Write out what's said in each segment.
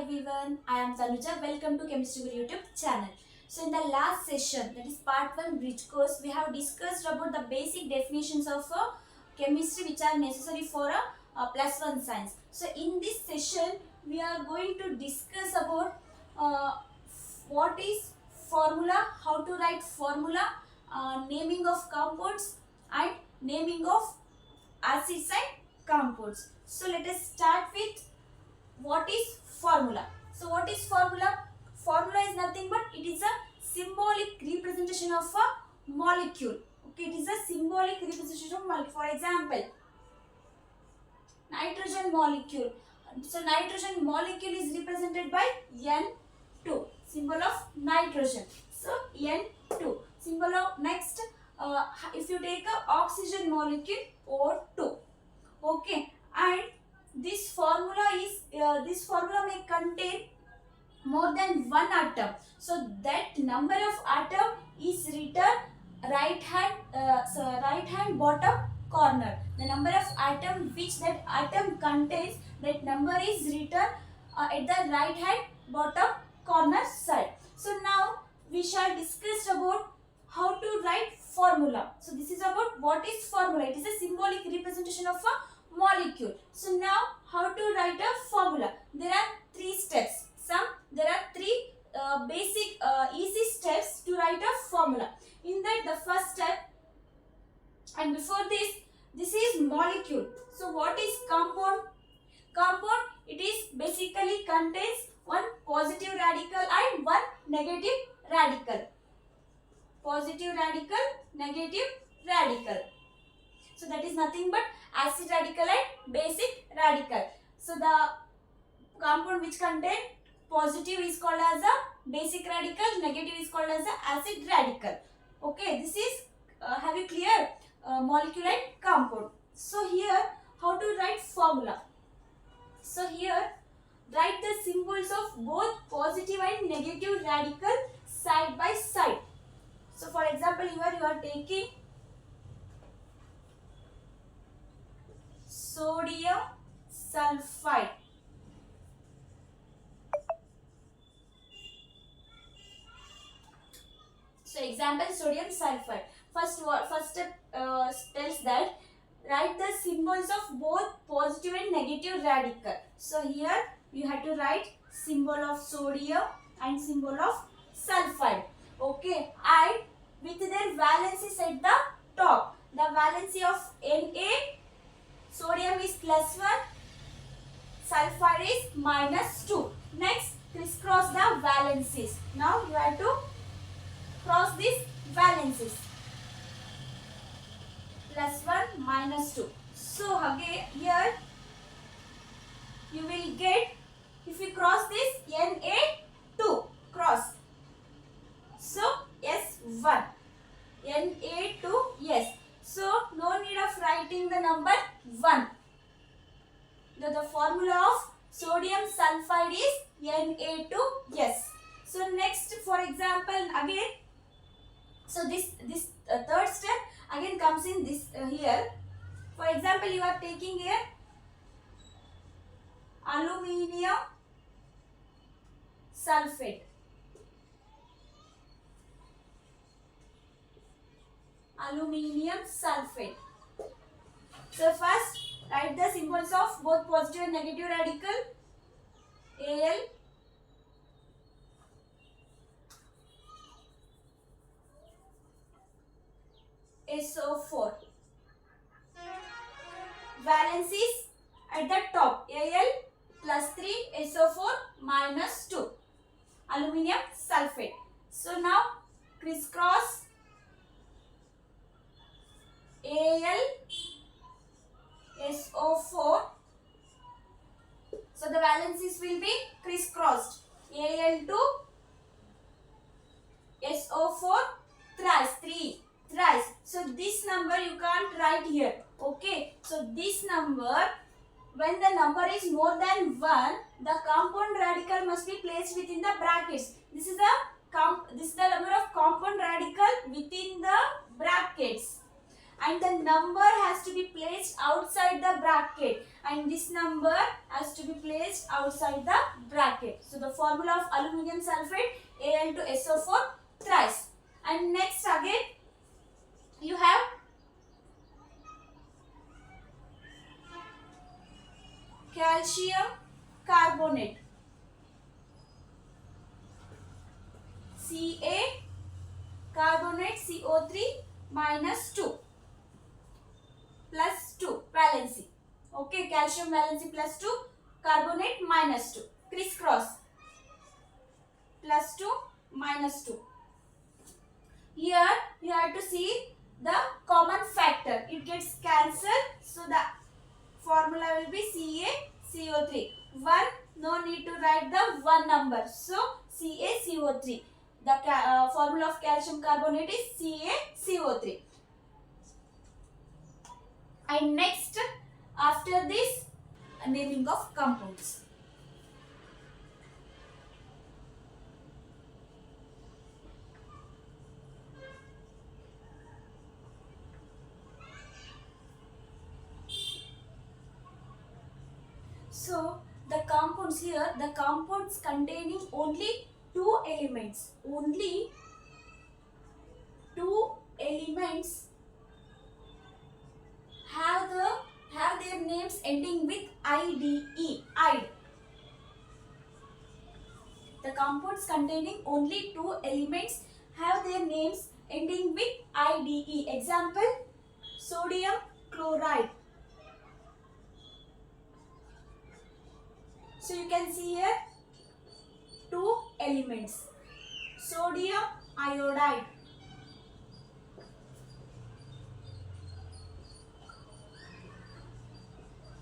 everyone, I am Tanuja. Welcome to Chemistry Guru YouTube channel. So in the last session, that is part 1 bridge course, we have discussed about the basic definitions of chemistry which are necessary for a plus 1 science. So in this session, we are going to discuss about what is formula, how to write formula, naming of compounds and naming of acids and compounds. So let us start with what is formula. So what is formula? Formula is nothing but it is a symbolic representation of a molecule. Okay, it is a symbolic representation of molecule. For example, nitrogen molecule. So nitrogen molecule is represented by N2, symbol of nitrogen. So N2, symbol of next. If you take a oxygen molecule, O2. Okay, and this formula may contain more than one atom. So that number of atom is written right hand bottom corner. The number of atom which that atom contains, that number is written at the right hand bottom corner side. So now we shall discuss about how to write formula. So this is about what is formula. It is a symbolic representation of a molecule. So now how to write a formula? There are three steps. There are three basic easy steps to write a formula. In that, the first step, and before this is molecule. So what is compound? Compound, it is basically contains one positive radical and one negative radical. Positive radical, negative radical. So that is nothing but acid radical and basic radical. So the compound which contain positive is called as a basic radical, negative is called as a acid radical. Okay, this is have you clear molecule and compound. So here how to write formula. So here write the symbols of both positive and negative radical side by side. So for example, here you are taking sodium sulfide. So example, sodium sulfide. First step tells that write the symbols of both positive and negative radical. So here you have to write symbol of sodium and symbol of sulfide. Okay, and with their valencies at the top. The valency of Na, sodium is +1, sulfide is -2. Next, crisscross the valencies. Now you have to cross these valencies. +1, -2. So again here you will get, if you cross this, Na2 cross. So S1, Na2, yes. So no need of writing the number 1. The formula of sodium sulfide is Na2S. So next, for example, again, so this third step again comes in this here. For example, you are taking here aluminium sulfate. Aluminium sulfate. So first write the symbols of both positive and negative radical. Al, SO4. Valencies at the top. Al +3, SO4 -2. Aluminium sulfate. So now crisscross Al, SO4. So the valencies will be crisscrossed. Al2, SO4 thrice. So this number you can't write here. Okay. So this number, when the number is more than 1, the compound radical must be placed within the brackets. This is the number of compound radical within the brackets. and the number has to be placed outside the bracket, and this number has to be placed outside the bracket. So the formula of aluminium sulfate Al2SO4 thrice. And next again you have calcium carbonate, Ca carbonate CO3 minus 2 plus 2 valency. Okay, calcium valency plus 2, carbonate minus 2, crisscross plus 2 minus 2. Here you have to see the common factor, it gets cancelled, so the formula will be CaCO3. 1, no need to write the 1 number, so CaCO3. The formula of calcium carbonate is CaCO3. And next, after this, naming of compounds. So the compounds here, the compounds containing only 2 elements, only 2 elements have their names ending with IDE. IDE. The compounds containing only 2 elements have their names ending with IDE. Example, sodium chloride. So you can see here 2 elements, sodium iodide,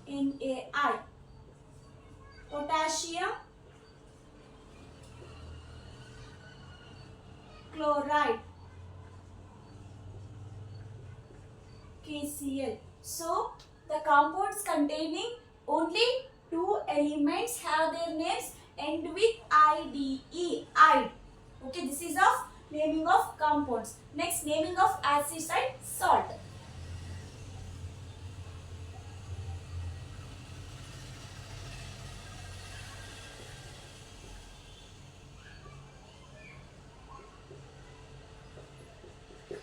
NaI, potassium chloride, KCl. So the compounds containing only 2 elements have their names end with IDE. IDE. Okay, this is of naming of compounds. Next, naming of acids and salt.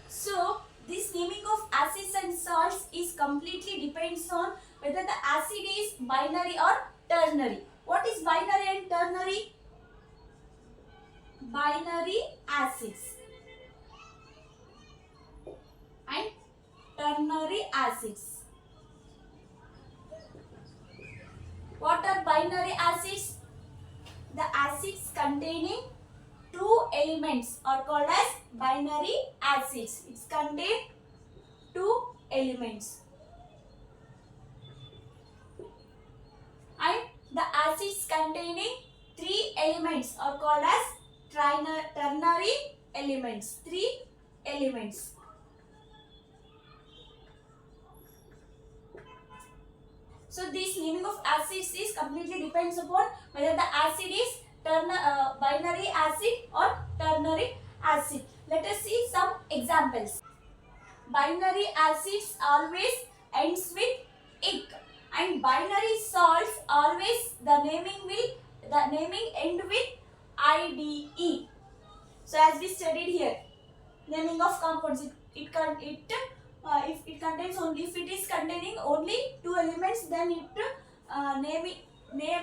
So this naming of acids and salts is completely depends on whether the acid is binary or ternary. What is binary and ternary? Binary acids and ternary acids. What are binary acids? The acids containing 2 elements are called as binary acids. It contains 2 elements. And the acids containing 3 elements are called as ternary elements. 3 elements. So this naming of acids is completely depends upon whether the acid is binary acid or ternary acid. Let us see some examples. Binary acids always ends with ic, and binary salts always the naming end with IDE. So as we studied here, naming of compounds, if it contains only, if it is containing only 2 elements, then it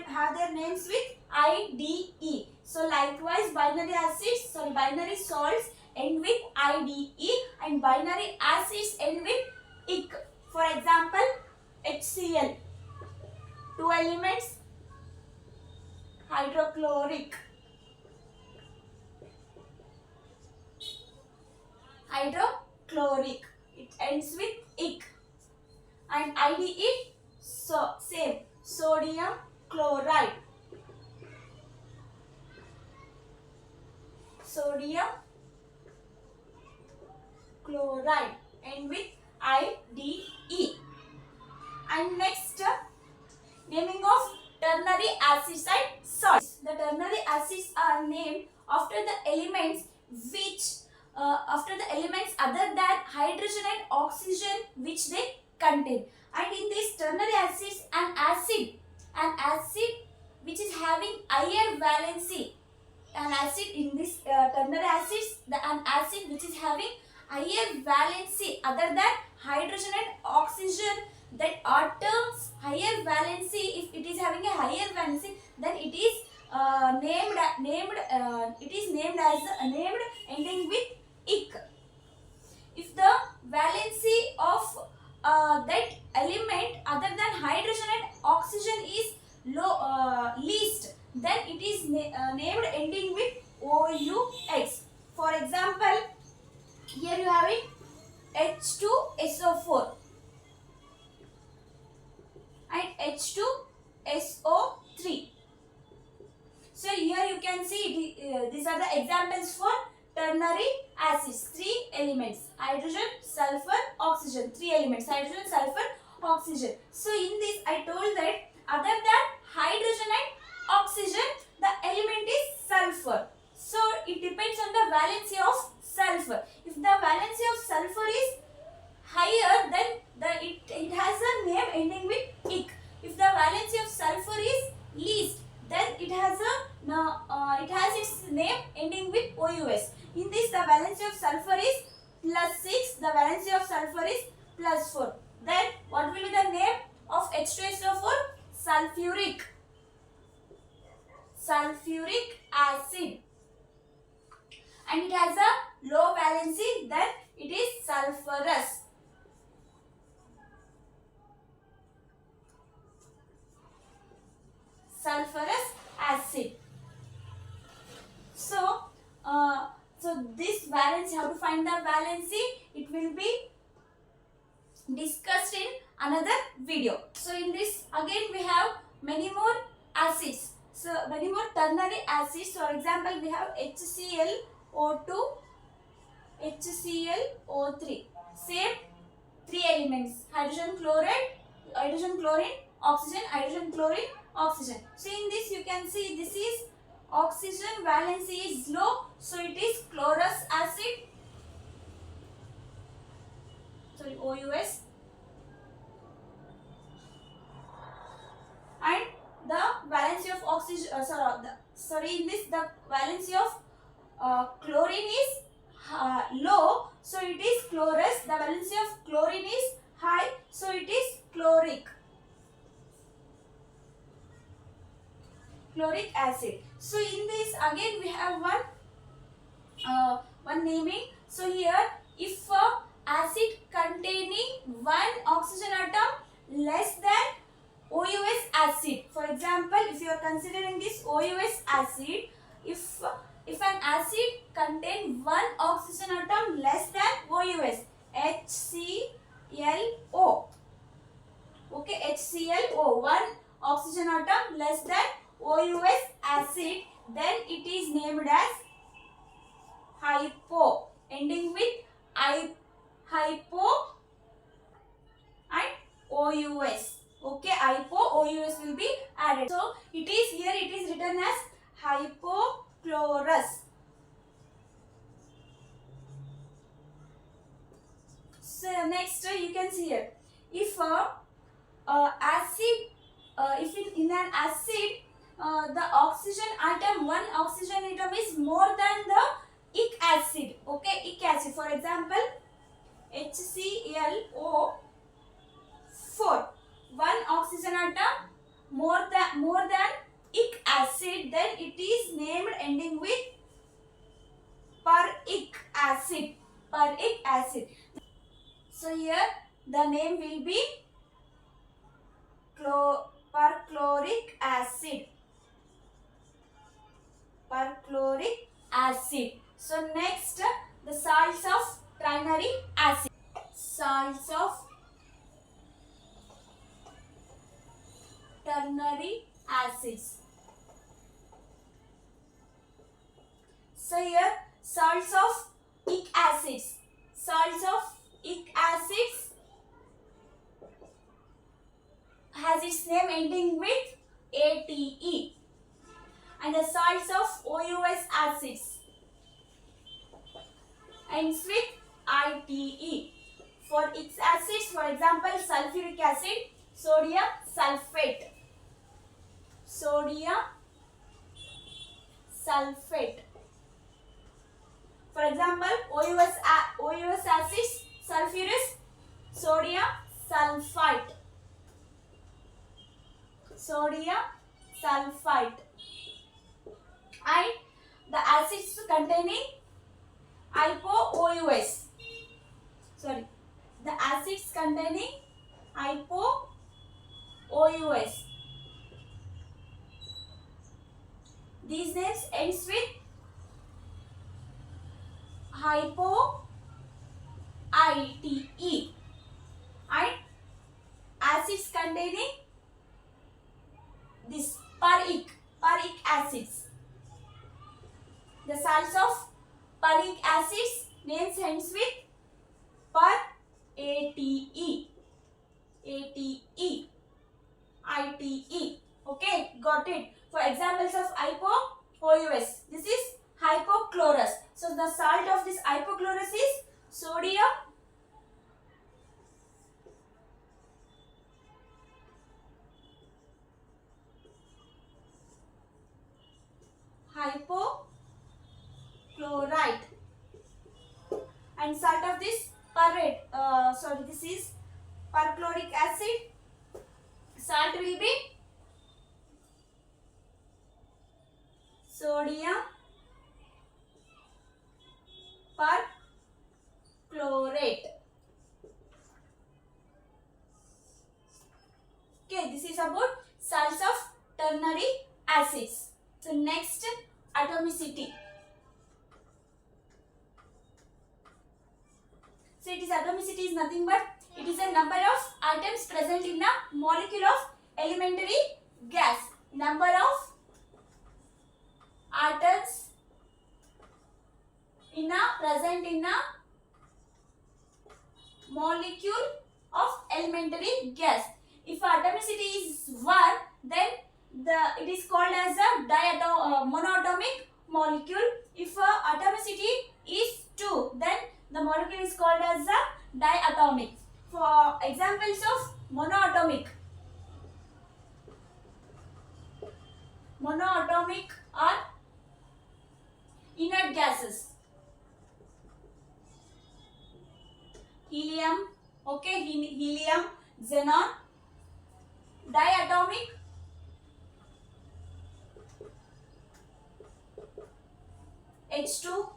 have their names with IDE. So likewise, binary salts end with IDE and binary acids end with ic. For example, HCl, 2 elements, hydrochloric, it ends with ic. And IDE, so same, sodium chloride, end with IDE. And next, naming of ternary acids and salts. The ternary acids are named after the elements which after the elements other than hydrogen and oxygen which they contain. And in these ternary acids, an acid which is having higher valency, an acid in this ternary acids, an acid which is having higher valency other than hydrogen and oxygen, that atoms higher valency, if it is having a higher valency, then it is named ending with "ic." If the valency of that element other than hydrogen and oxygen is least, then it is named ending with OUX. For example, here you have it H2SO4 and H2SO3. So here you can see these are the examples for ternary acids. 3 elements: hydrogen, sulfur, oxygen. 3 elements: hydrogen, sulfur, oxygen. So in this I told that other than hydrogen and oxygen, the element is sulfur. So it depends on the valency of sulfur. If the valency of sulfur is higher, then it has a name ending with "ic." If the valency of sulfur is least, then it has its name ending with OUS. In this, the valency of sulfur is +6, the valency of sulfur is +4. Then what will be the name of H2SO4? Sulfuric acid. And it has a low valency, then it is sulfurous. Sulfurous acid. So this valency, how to find the valency, it will be discussed in another video. So in this again we have many more acids. So many more ternary acids. For example, we have HClO2, HClO3. Same 3 elements: hydrogen chloride, hydrogen chlorine, oxygen, hydrogen chlorine, oxygen. So in this you can see this is oxygen valency is low, so it is chlorous acid. Sorry, OUS. And the valency of oxygen, in this the valency of chlorine is low, so it is chlorous. The valency of chlorine is high, so it is chloric acid. So in this again we have one naming. So here, if acid containing one oxygen atom less than OUS acid. For example, if you are considering this OUS acid, if an acid contain one oxygen atom less than OUS, HClO. Okay, HClO, one oxygen atom less than OUS acid, then it is named as hypo, ending with hypo and OUS. Okay, hypo, OUS will be added. So it is written as hypochlorous. So next you can see here, if in an acid the oxygen atom, one oxygen atom is more than the ic acid. Okay, ic acid. For example, HClO4, one oxygen atom more than ic acid, then it is named ending with peric acid. Peric acid. So here the name will be perchloric acid. Perchloric acid. So next, the salts of ternary acid. Salts of ternary acids. So here salts of ic acids. Salts of ic acids has its name ending with ATE. And the salts of OUS acids. ends with ITE. For its acids, for example, sulfuric acid, sodium sulfate. Sodium sulfate. For example, OUS acids, sulfurous, sodium sulfite. Sodium sulfite. And the acids containing IPO-OUS. Sorry, the acids containing IPO-OUS. These names ends with hypo ITE, and acids containing this peric acids. The salts of peric acids names ends with per ATE, ATE, ITE. Okay, got it. For examples of IPO-OUS, this is hypochlorous. So the salt of this hypochlorous is sodium hypochlorite, and salt of this this is perchloric acid. Salt will be sodium perchlorate. Okay, this is about salts of ternary acids. So next, atomicity. So it is atomicity is nothing but it is a number of atoms present in a molecule of elementary gas. Number of atoms present in a molecule of elementary gas. If atomicity is 1, then it is called as a monoatomic molecule. If atomicity is 2, then the molecule is called as a diatomic. For examples of monoatomic are inert gases. Helium, okay, helium, xenon. Diatomic, H2,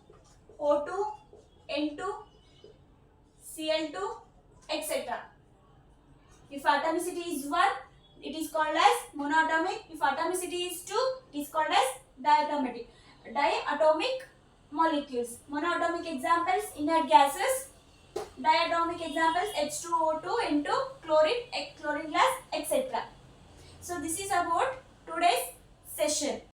O2, N2, Cl2, etc. If atomicity is 1, it is called as monoatomic. If atomicity is 2, it is called as diatomic molecules. Monoatomic examples, inert gases. Diatomic examples, H2O2, N2, chlorine gas, etc.